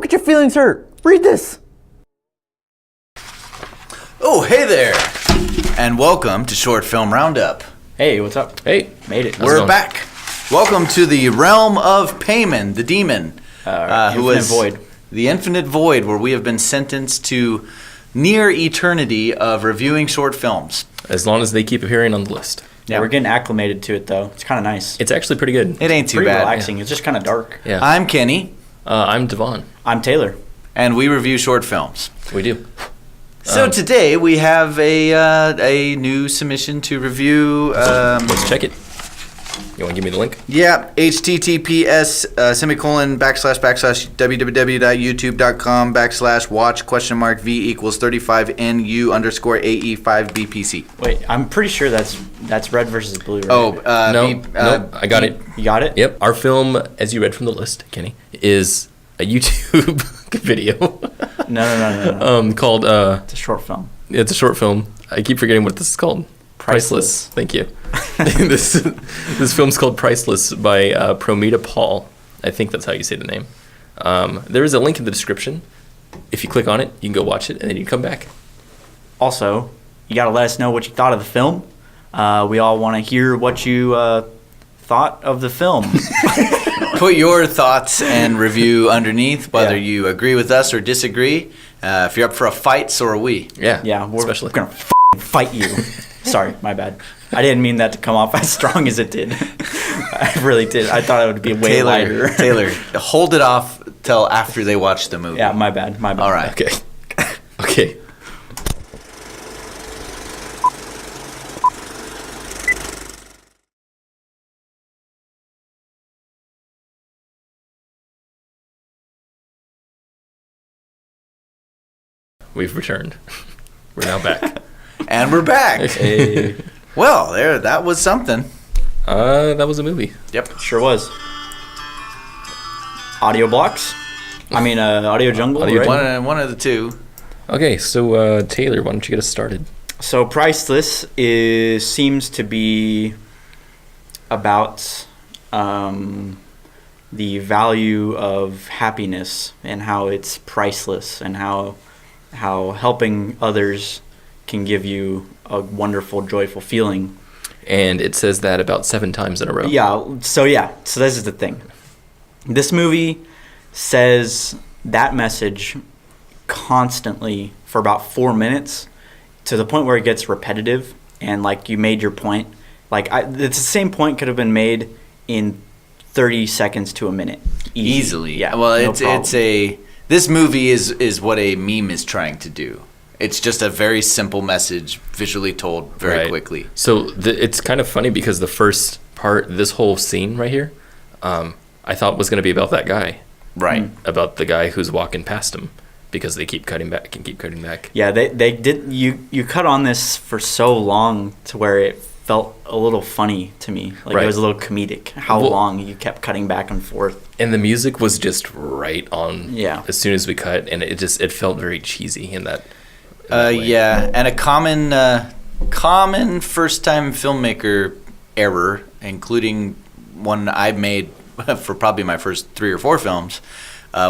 get your feelings hurt. Read this. Oh, hey there, and welcome to Short Film Roundup. Hey, what's up? Hey, Made it. We're back. Welcome to the realm of Payman, the demon, who is Void. the infinite void, where we have been sentenced to near eternity of reviewing short films. As long as they keep appearing on the list. Yeah, we're getting acclimated to it, though. It's kind of nice. It's actually pretty good. It ain't too Pretty bad. relaxing. It's just kind of dark. Yeah. I'm Kenny, I'm Devon. I'm Taylor. and we review short films. We do. So today we have a new submission to review. Let's check it. You want to give me the link? Yeah, https www.youtube.com/watch?v=35nu_AE5BPC. Wait, I'm pretty sure that's red versus blue, right? Oh, No, I got it. You got it? Yep. Our film, as you read from the list, Kenny, is a YouTube video No. called. It's a short film. It's a short film. I keep forgetting what this is called. Priceless. Thank you. this film's called Priceless by Pronomita Paul. I think that's how you say the name. There is a link in the description. If you click on it, you can go watch it, and then you can come back. Also, you got to let us know what you thought of the film. We all want to hear what you thought of the film. Put your thoughts and review underneath, whether Yeah. you agree with us or disagree. If you're up for a fight, so are we. Yeah, we're especially. going to fight you. Sorry, my bad. I didn't mean that to come off as strong as it did. I really did. I thought it would be way lighter. Taylor, hold it off till after they watch the movie. Yeah, my bad. All right. Okay. Okay. We've returned. We're now back. And we're back. Hey, Well, that was something. That was a movie. Yep. sure was. Audio blocks? Audio jungle, Audio right? One of the two. Okay, so Taylor, why don't you get us started? So Priceless seems to be about the value of happiness and how it's priceless and how helping others can give you a wonderful, joyful feeling. And it says that about 7 times in a row. So this is the thing. This movie says that message constantly for about 4 minutes, to the point where it gets repetitive, and like you made your point. It's the same point could have been made in 30 seconds to a minute. Easily. Yeah. Well, no it's problem. this movie is what a meme is trying to do. It's just a very simple message, visually told very Right. quickly. So it's kind of funny because the first part, this whole scene right here, I thought was going to be about that guy. Right. About the guy who's walking past him, because they keep cutting back and keep cutting back. Yeah, they did. You cut on this for so long to where it felt a little funny to me. Like Right. it was a little comedic how Well- long you kept cutting back and forth. And the music was just right on. Yeah. As soon as we cut, and it felt very cheesy in that. Yeah, and a common first-time filmmaker error, including one I've made for probably my first 3 or 4 films,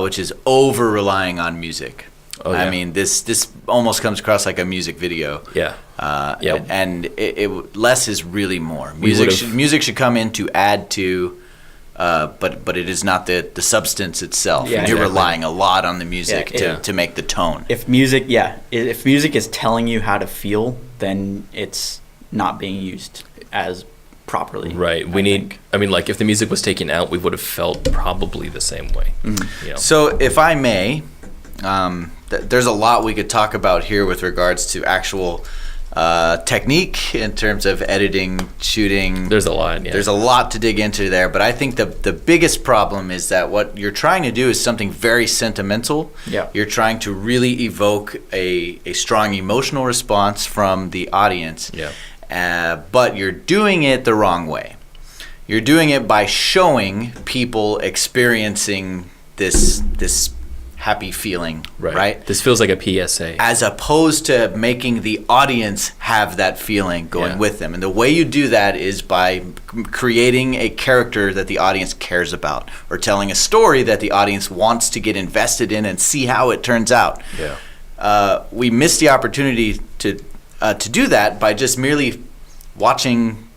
which is over-relying on music. Oh, yeah. I mean, this almost comes across like a music video. Yeah. Yeah. And it less is really more. We Music should come in to add to, but it is not the substance itself. Yeah, You're exactly. relying a lot on the music Yeah. to make the tone. If music is telling you how to feel, then it's not being used as properly. Right. Like if the music was taken out, we would have felt probably the same way. You know? So, if I may, there's a lot we could talk about here with regards to actual technique in terms of editing, shooting. There's a lot. Yeah. There's a lot to dig into there, but I think the biggest problem is that what you're trying to do is something very sentimental. Yeah. You're trying to really evoke a strong emotional response from the audience. Yeah. But you're doing it the wrong way. You're doing it by showing people experiencing this happy feeling, right? This feels like a PSA. As opposed to making the audience have that feeling going with them. And the way you do that is by creating a character that the audience cares about, or telling a story that the audience wants to get invested in and see how it turns out. Yeah. We missed the opportunity to do that by just merely watching.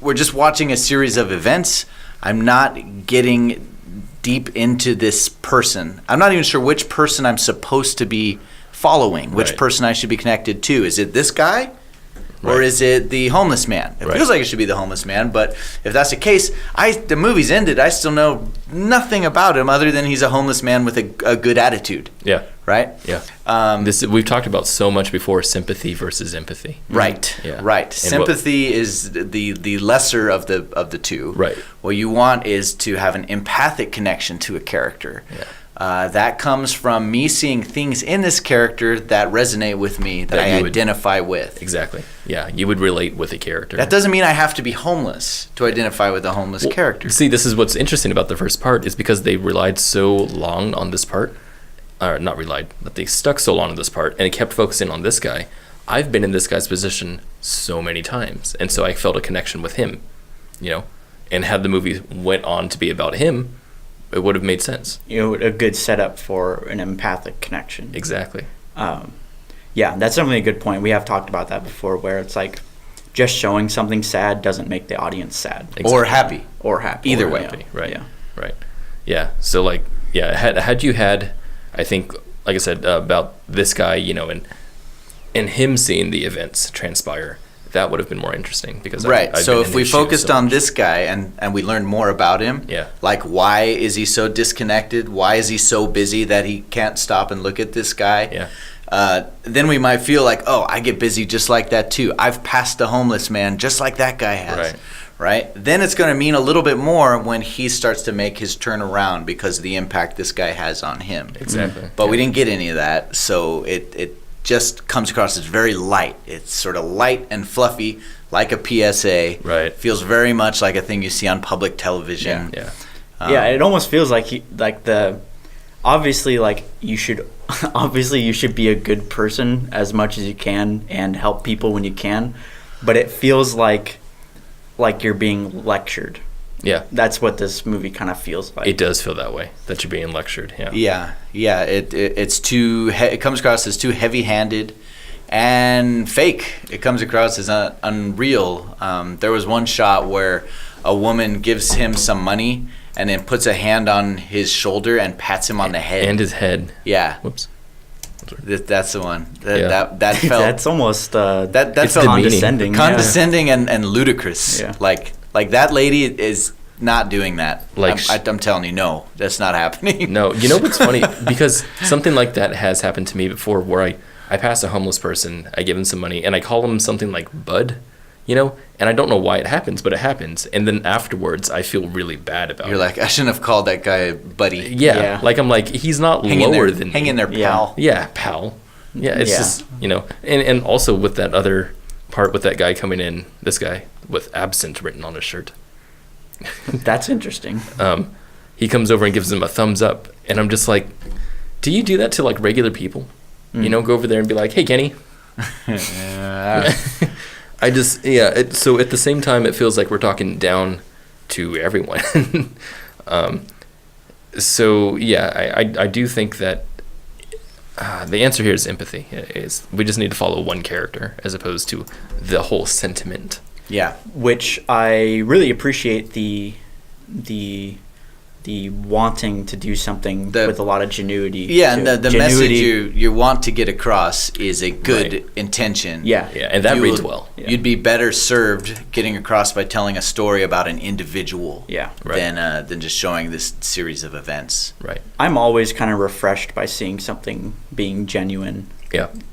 We're just watching a series of events. I'm not getting deep into this person. I'm not even sure which person I'm supposed to be following, which person I should be connected to. Is it this guy? Or is it the homeless man? It feels like it should be the homeless man, but if that's the case, the movie's ended. I still know nothing about him other than he's a homeless man with a good attitude. Yeah. Right? Yeah. We've talked about so much before, sympathy versus empathy. Right. Yeah. Right. Sympathy is the lesser of the two. Right. What you want is to have an empathic connection to a character. Yeah. That comes from me seeing things in this character that resonate with me, that I identify with. Exactly. Yeah, you would relate with a character. That doesn't mean I have to be homeless to identify with a homeless character. See, this is what's interesting about the first part, is because they relied so long on this part. Or not relied, but they stuck so long on this part, and it kept focusing on this guy. I've been in this guy's position so many times, and so I felt a connection with him, And had the movie went on to be about him, it would have made sense. A good setup for an empathic connection. Exactly. Yeah, that's definitely a good point. We have talked about that before, where it's like just showing something sad doesn't make the audience sad. Exactly. Or happy. Or happy. Either way. Happy. Right. Yeah. Right. Yeah. So had you had, I think, like I said, about this guy, and him seeing the events transpire, that would have been more interesting, because so if we focused on this guy and we learned more about him, like why is he so disconnected? Why is he so busy that he can't stop and look at this guy? Then we might feel like, oh, I get busy just like that too. I've passed the homeless man just like that guy has. Right? Then it's going to mean a little bit more when he starts to make his turn around because of the impact this guy has on him. Exactly. But we didn't get any of that, so it just comes across as very light. It's sort of light and fluffy, like a PSA. Right. Feels very much like a thing you see on public television. Yeah. It almost feels like obviously you should be a good person as much as you can and help people when you can, but it feels like you're being lectured. Yeah. That's what this movie kind of feels like. It does feel that way, that you're being lectured. Yeah. It's too. It comes across as too heavy-handed and fake. It comes across as unreal. There was one shot where a woman gives him some money and then puts a hand on his shoulder and pats him on the head. And his head. Yeah. Whoops. That's the one. That felt. That's almost that it's felt condescending. Condescending and ludicrous. Yeah. Like that lady is not doing that. I'm telling you, no, that's not happening. No, you know what's funny? Because something like that has happened to me before, where I pass a homeless person, I give him some money, and I call him something like bud, and I don't know why it happens, but it happens. And then afterwards, I feel really bad about it. You're like, I shouldn't have called that guy buddy. Yeah. Like, I'm like, he's not lower than me. Hang in there, pal. Yeah, pal. Yeah, it's just, and also with that other part with that guy coming in, this guy with absent written on his shirt. That's interesting. He comes over and gives him a thumbs up, and I'm just like, do you do that to like regular people? Go over there and be like, hey, Kenny. I just, so at the same time, it feels like we're talking down to everyone. I do think that the answer here is empathy. We just need to follow one character as opposed to the whole sentiment. Yeah. Which I really appreciate the wanting to do something with a lot of genuity. Yeah, and the message you want to get across is a good intention. Yeah, and that reads well. Yeah. You'd be better served getting across by telling a story about an individual than just showing this series of events. Right. I'm always kind of refreshed by seeing something being genuine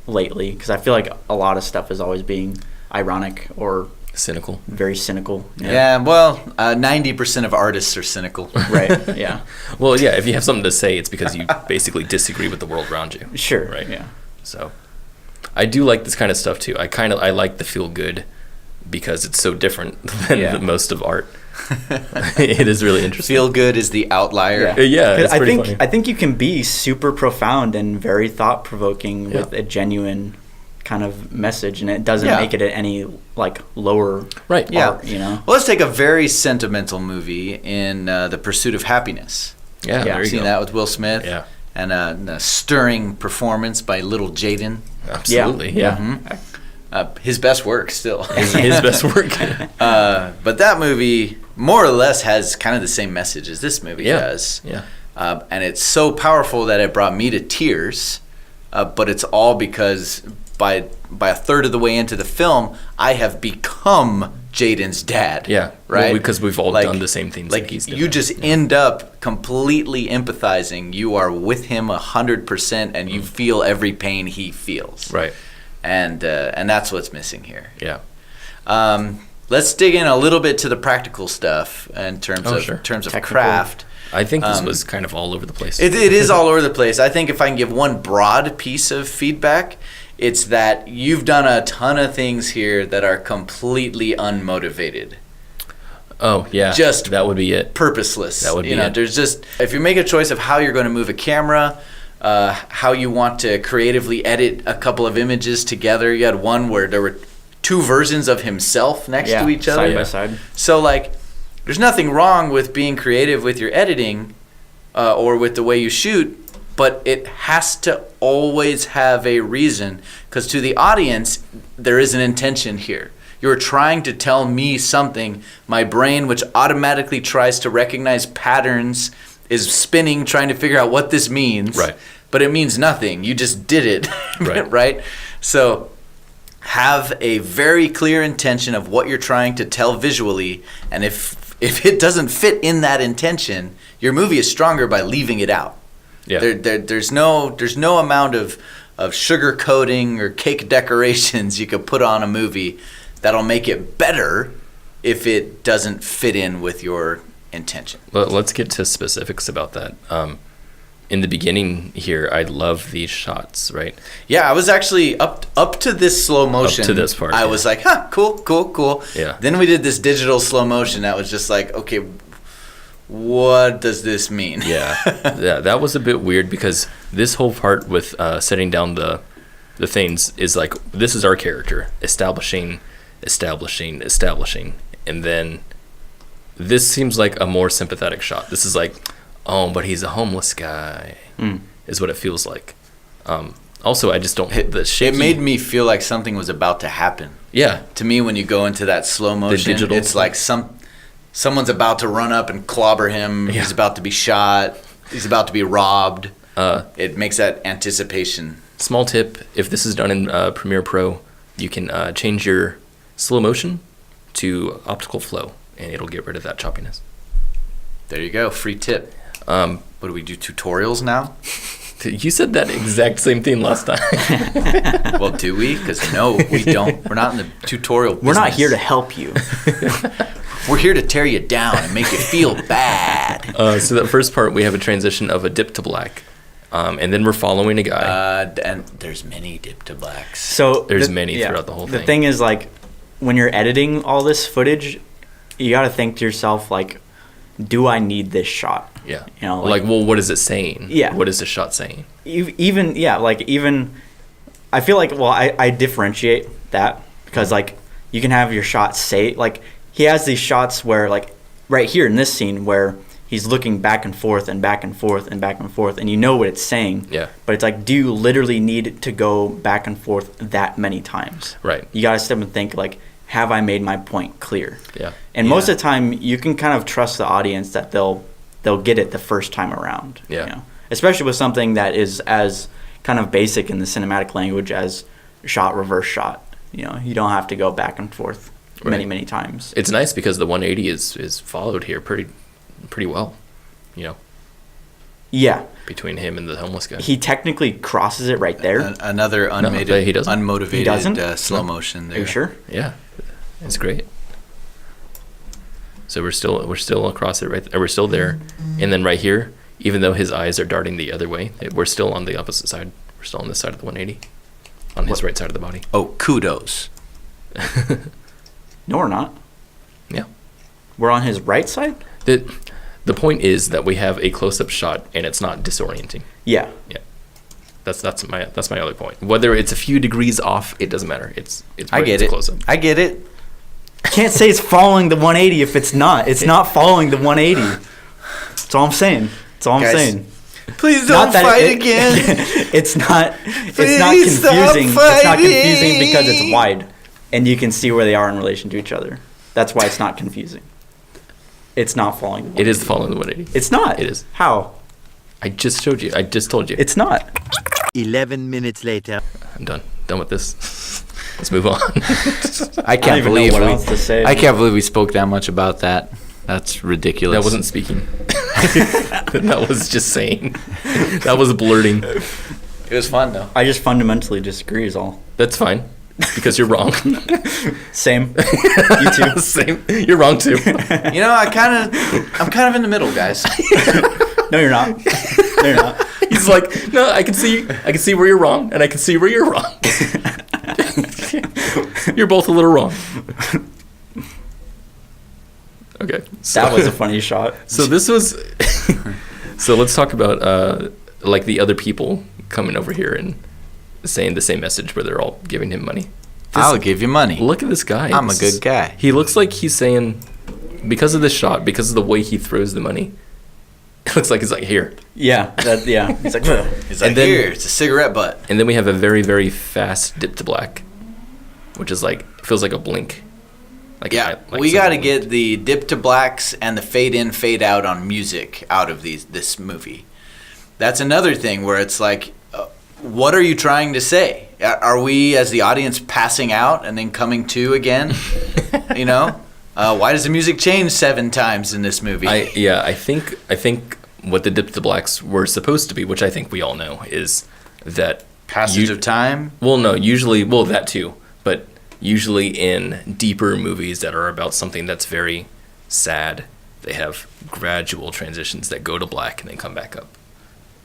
lately, because I feel like a lot of stuff is always being ironic or cynical. Very cynical. Yeah, well, 90% of artists are cynical. Right, yeah. Well, yeah, if you have something to say, it's because you basically disagree with the world around you. Sure. Right? Yeah. So, I do like this kind of stuff, too. I like the feel good because it's so different than most of art. It is really interesting. Feel good is the outlier. Yeah, it's pretty funny. I think you can be super profound and very thought provoking with a genuine kind of message, and it doesn't make it any like lower Right. art, you know. Well, let's take a very sentimental movie in The Pursuit of Happiness. Yeah, there you Seen go. that with Will Smith? Yeah. And a stirring performance by little Jaden. Absolutely. Yeah. His best work still. His best work. But that movie more or less has kind of the same message as this movie does. Yeah. And it's so powerful that it brought me to tears. But it's all because by a third of the way into the film, I have become Jaden's dad. Yeah. Right? Well, because we've all done the same things like he's done. You just end up completely empathizing. You are with him 100%, and you feel every pain he feels. Right. And that's what's missing here. Yeah. Let's dig in a little bit to the practical stuff in terms of Technical. craft. I think this was kind of all over the place. It is all over the place. I think if I can give one broad piece of feedback, it's that you've done a ton of things here that are completely unmotivated. Oh, yeah. Just that would be it. Purposeless. That would be it. There's just, if you make a choice of how you're going to move a camera, how you want to creatively edit a couple of images together. You had one where there were two versions of himself next to each other. Side by side. So, like, there's nothing wrong with being creative with your editing or with the way you shoot, but it has to always have a reason, because to the audience, there is an intention here. You're trying to tell me something. My brain, which automatically tries to recognize patterns, is spinning, trying to figure out what this means. Right. But it means nothing. You just did it. Right. Right? So have a very clear intention of what you're trying to tell visually, and if it doesn't fit in that intention, your movie is stronger by leaving it out. Yeah. There's no amount of sugar coating or cake decorations you could put on a movie that'll make it better if it doesn't fit in with your intention. Let's get to specifics about that. In the beginning here, I love these shots, right? Yeah, I was actually up to this slow motion. Up to this part, I was like, cool. Yeah. Then we did this digital slow motion. That was just like, okay, what does this mean? Yeah. Yeah, that was a bit weird because this whole part with setting down the things is like, this is our character, establishing, and then this seems like a more sympathetic shot. This is like, oh, but he's a homeless guy, is what it feels like. Also, I just don't hit the shaky. It made me feel like something was about to happen. Yeah. To me, when you go into that slow motion, digital it's like someone's about to run up and clobber him. Yeah. He's about to be shot. He's about to be robbed. It makes that anticipation. Small tip, if this is done in Premiere Pro, you can change your slow motion to optical flow, and it'll get rid of that choppiness. There you go. Free tip. What do we do, tutorials now? You said that exact same thing last time. Well, do we? Because no, we don't. We're not in the tutorial business. We're not here to help you. We're here to tear you down and make you feel bad. So that first part, we have a transition of a dip to black. And then we're following a guy. And there's many dip to blacks. So There's many throughout the whole thing. The thing is, like, when you're editing all this footage, you got to think to yourself, like, do I need this shot? Yeah. You know, like, well, what is it saying? Yeah. What is the shot saying? Even I feel like, well, I differentiate that because, like, you can have your shots say, like, he has these shots where, like, right here in this scene where he's looking back and forth and back and forth and back and forth, and you know what it's saying. Yeah. But it's like, do you literally need to go back and forth that many times? Right. You got to step and think, like, have I made my point clear? Yeah. And most of the time, you can kind of trust the audience that they'll get it the first time around. Yeah. You know? Especially with something that is as kind of basic in the cinematic language as shot, reverse shot. You know, you don't have to go back and forth many times. It's nice because the 180 is followed here pretty well, you know. Yeah. Between him and the homeless guy. He technically crosses it right there. Another he doesn't. unmotivated slow motion there. Are you sure? Yeah. It's great. So we're still across it right there. We're still there. And then right here, even though his eyes are darting the other way, we're still on the opposite side. We're still on this side of the 180. On his right side of the body. Oh, kudos. No, we're not. Yeah. We're on his right side? The point is that we have a close-up shot and it's not disorienting. Yeah. Yeah. That's my other point. Whether it's a few degrees off, it doesn't matter. It's I get it. Close-up. I get it. I can't say it's following the 180 if it's not. It's not following the 180. That's all I'm saying. Guys, please don't fight again. It's not Please confusing. stop It's not confusing fighting. because it's wide and you can see where they are in relation to each other. That's why it's not confusing. It's not following the 180. It is following the 180. It's not. It is. How? I just showed you. I just told you. It's not. 11 minutes later. I'm done. Done with this. Let's move on. I can't even believe know what else to say. I can't believe we spoke that much about that. That's ridiculous. That wasn't speaking. That was just saying. That was blurting. It was fun though. I just fundamentally disagree is all. That's fine. Because you're wrong. Same. You too. Same. You're wrong too. You know, I'm kind of in the middle, guys. No, you're not. No, you're not. He's like, no, I can see where you're wrong, and I can see where you're wrong. You're both a little wrong. Okay. So, That was a funny shot. So this was. So let's talk about like the other people coming over here and saying the same message where they're all giving him money. I'll give you money. Look at this guy. I'm a good guy. He looks like he's saying, because of this shot, because of the way he throws the money, it looks like he's like, here. Yeah. He's like, ugh. He's like, And then- here, it's a cigarette butt. And then we have a very, very fast dip to black, which is like, feels like a blink. Like Yeah, like we got to something get the dip to blacks and the fade in, fade out on music out of this movie. That's another thing where it's like, what are you trying to say? Are we, as the audience, passing out and then coming to again? You know, why does the music change 7 times in this movie? I think what the dip to blacks were supposed to be, which I think we all know, is that Passage of time. Well, no, usually, well, that too, but usually in deeper movies that are about something that's very sad, they have gradual transitions that go to black and then come back up.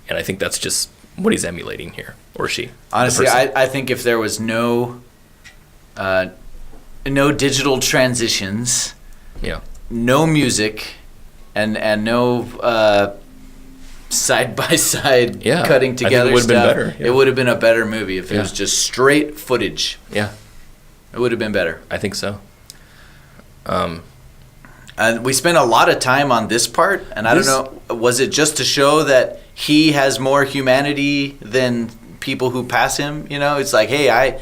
And I think that's just what he's emulating here, or she. Honestly, I think if there was no digital transitions, Yeah. no music, and no side by side Yeah, cutting I think it together would've been stuff, better, yeah. it would have been a better movie if it Yeah. was just straight footage. Yeah, It would have been better. I think so. And we spent a lot of time on this part, and I don't know, was it just to show that he has more humanity than people who pass him? You know, it's like, hey,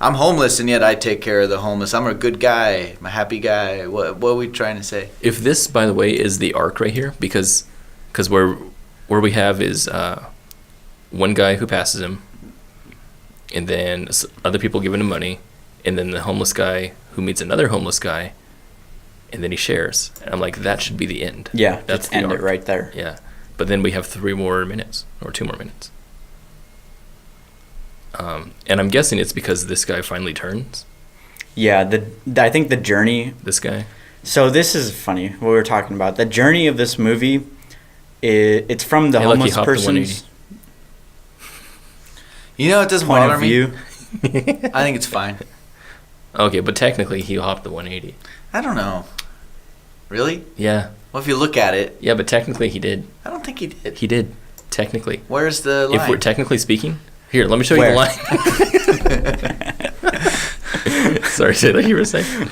I'm homeless, and yet I take care of the homeless. I'm a good guy. I'm a happy guy. What are we trying to say? If this, by the way, is the arc right here, because where we have is one guy who passes him, and then other people giving him money, and then the homeless guy who meets another homeless guy, and then he shares. And I'm like, that should be the end. Yeah, That's that's the end arc. it right there. Yeah, but then we have 3 more minutes, or 2 more minutes. And I'm guessing it's because this guy finally turns. Yeah, I think the journey. This guy. So this is funny what we were talking about. The journey of this movie, it's from the Hey, look, he homeless hopped the person's 180. You know, it doesn't point bother of me. view. I think it's fine. Okay, but technically he hopped the 180. I don't know. Really? Yeah. Well, if you look at it, Yeah, but technically he did. I don't think he did. He did. Technically. Where's the line? If we're technically speaking, here, let me show you Where? the line. Sorry, say that you were saying.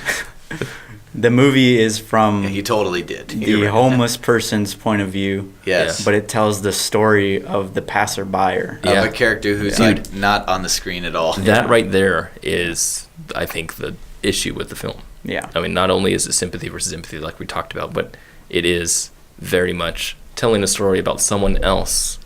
The movie is from Yeah, he totally did. the You're right. homeless person's point of view, Yes. but it tells the story of the passerby. Yeah. Of a character who's Dude. like not on the screen at all. That right there is, I think, the issue with the film. Yeah. I mean, not only is it sympathy versus empathy, like we talked about, but it is very much telling a story about someone else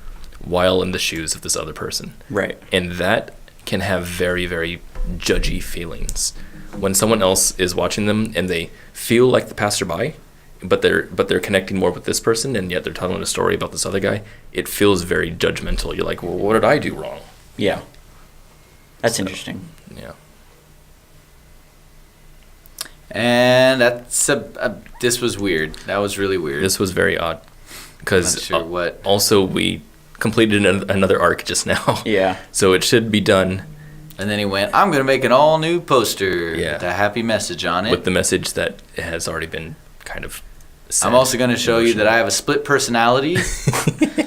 while in the shoes of this other person. Right. And that can have very, very judgy feelings. When someone else is watching them and they feel like the passerby, but they're connecting more with this person, and yet they're telling a story about this other guy, it feels very judgmental. You're like, well, what did I do wrong? Yeah. That's interesting. Yeah. And that's this was weird. That was really weird. This was very odd. Not Because sure what. also we completed another arc just now. Yeah. So it should be done And then he went, I'm going to make an all new poster Yeah. with a happy message on it. with the message that has already been kind of. I'm also going to show you that I have a split personality,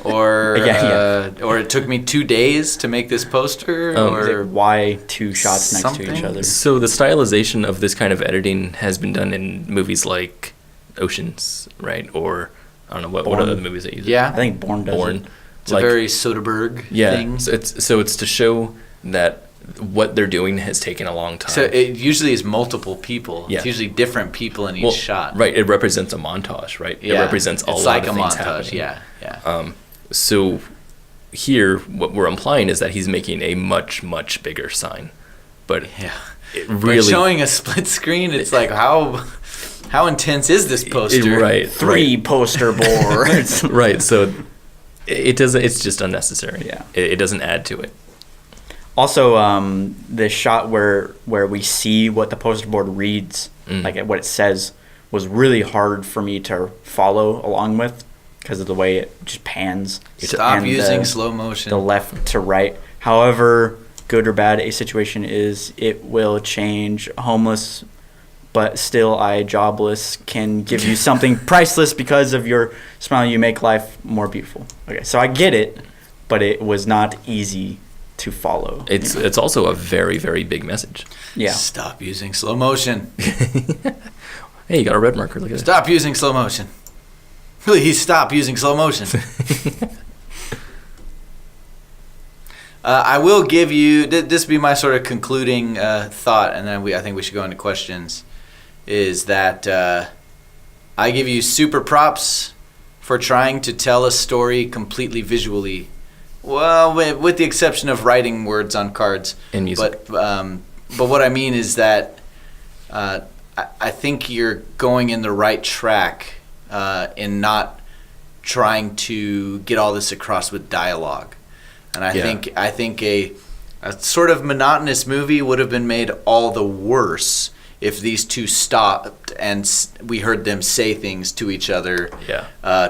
or it took me 2 days to make this poster, or why two shots next to each something? other? So the stylization of this kind of editing has been done in movies like Oceans, right? Or I don't know what Born. other movies that use it. Yeah. I think Bourne does Born. it. It's a very Soderbergh thing. So it's to show that what they're doing has taken a long time. So it usually is multiple people. Yeah. It's usually different people in each shot. Right. It represents a montage, right? Yeah. It represents a it's lot like of a things montage. happening. Yeah. So here, what we're implying is that he's making a much, much bigger sign. But Yeah. it But really... showing a split screen, it's like how intense is this poster? Right. Three poster boards. Right. So it doesn't... It's just unnecessary. Yeah. It doesn't add to it. Also, the shot where we see what the poster board reads, like what it says, was really hard for me to follow along with because of the way it just pans. Stop And using slow motion. the left to right. However good or bad a situation is, it will change. Homeless, but still I jobless can give you something priceless because of your smile. You make life more beautiful. Okay, so I get it, but it was not easy to follow. It's also a very, very big message. Yeah. Stop using slow motion. Hey, you got a red marker. Look at that. Stop using slow motion. Please stop using slow motion. I will give you, this will be my sort of concluding thought, and then I think we should go into questions, is that I give you super props for trying to tell a story completely visually. Well, with the exception of writing words on cards. And music. But what I mean is that I think you're going in the right track in not trying to get all this across with dialogue. And I think a sort of monotonous movie would have been made all the worse if these two stopped and we heard them say things to each other,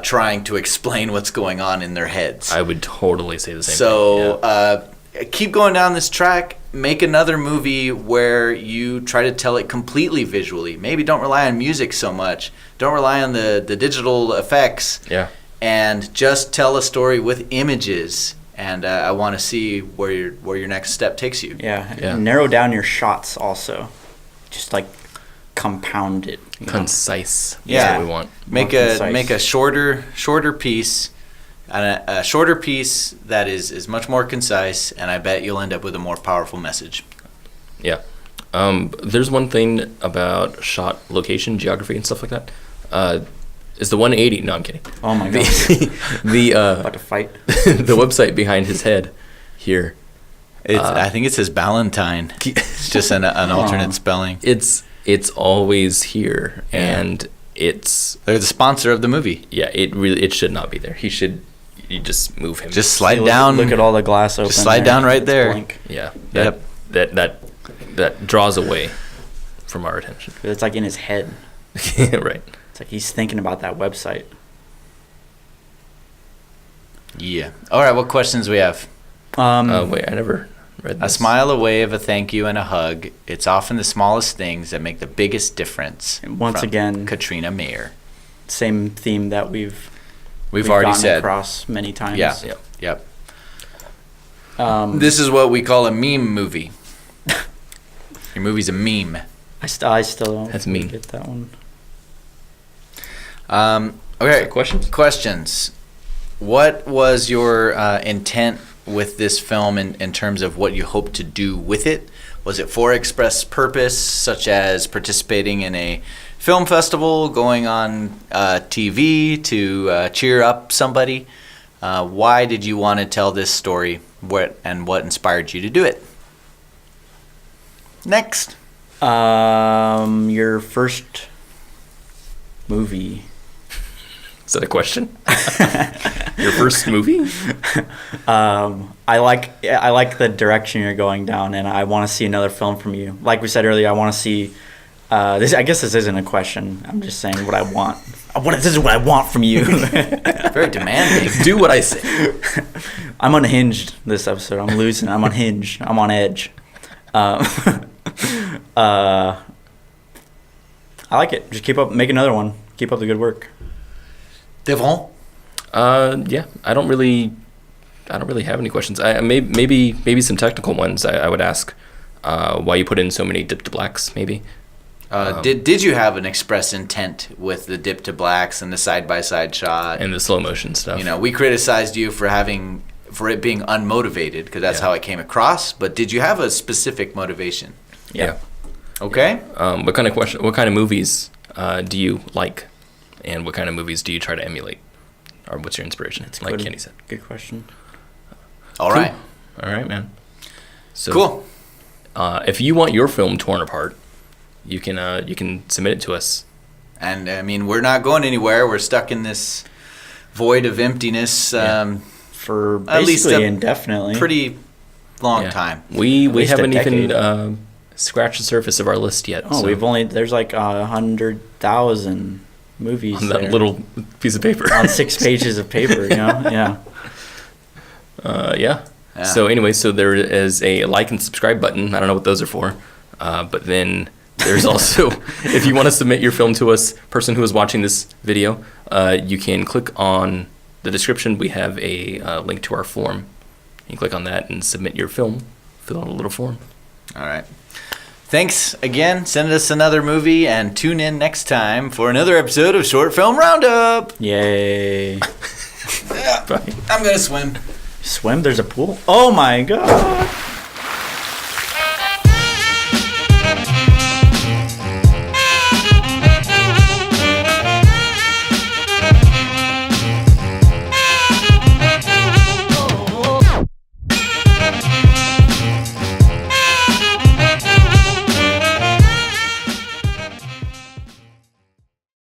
trying to explain what's going on in their heads. I would totally say the same thing. So keep going down this track. Make another movie where you try to tell it completely visually. Maybe don't rely on music so much. Don't rely on the digital effects. Yeah. And just tell a story with images. And I want to see where your next step takes you. Yeah. Narrow down your shots also. Just like compound it. Concise. Yeah. That's what we want. Make a shorter piece, and a shorter piece that is much more concise, and I bet you'll end up with a more powerful message. Yeah. There's one thing about shot location, geography, and stuff like that. Is the 180? No, I'm kidding. Oh my god. About to fight. The website behind his head here. I think it says Ballantine. It's just an alternate spelling. It's always here, and they're the sponsor of the movie. Yeah, it should not be there. You just move him. Just slide down. Look at all the glass open. Just slide down right there. Blank. Yeah. Yep. That draws away from our attention. It's like in his head. Right. It's like he's thinking about that website. Yeah. All right. What questions we have? Wait, I never read this. A smile, a wave, a thank you, and a hug. It's often the smallest things that make the biggest difference. And once From again, Katrina Mayer. Same theme that we've already gotten said across many times. Yeah. Yep. This is what we call a meme movie. Your movie's a meme. I still don't That's mean. get that one. Okay. Questions? What was your intent with this film in terms of what you hope to do with it? Was it for express purpose, such as participating in a film festival, going on TV to cheer up somebody? Why did you want to tell this story? What inspired you to do it? Next. Your first movie. Is that a question? Your first movie? I like the direction you're going down, and I want to see another film from you. Like we said earlier, I want to see. This, I guess this isn't a question. I'm just saying what I want. This is what I want from you. Very demanding. Do what I say. I'm unhinged this episode. I'm losing. I'm unhinged. I'm on edge. I like it. Just keep up. Make another one. Keep up the good work. Devon? Yeah, I don't really have any questions. Maybe some technical ones. I would ask why you put in so many dip to blacks. Maybe. Did you have an express intent with the dip to blacks and the side by side shot And the slow motion stuff. You know, we criticized you for it being unmotivated because that's how it came across. But did you have a specific motivation? Yeah. Okay. What kind of movies do you like, and what kind of movies do you try to emulate, or what's your inspiration? Like Kenny said. Good question. All right. All right, man. So, Cool. If you want your film torn apart, you can submit it to us. And I mean, we're not going anywhere. We're stuck in this void of emptiness For at least basically a indefinitely. pretty long time. We least a haven't even decade. scratched the surface of our list yet. Oh, so there's like 100,000 movies on that there. little piece of paper. On 6 pages of paper, you know? Yeah. Yeah. So anyway, so there is a like and subscribe button. I don't know what those are for, but then there's also, if you want to submit your film to us, person who is watching this video, you can click on the description. We have a link to our form. You can click on that and submit your film. Fill out a little form. All right. Thanks again. Send us another movie and tune in next time for another episode of Short Film Roundup. Yay. Bye. I'm going to swim. Swim? There's a pool? Oh my god.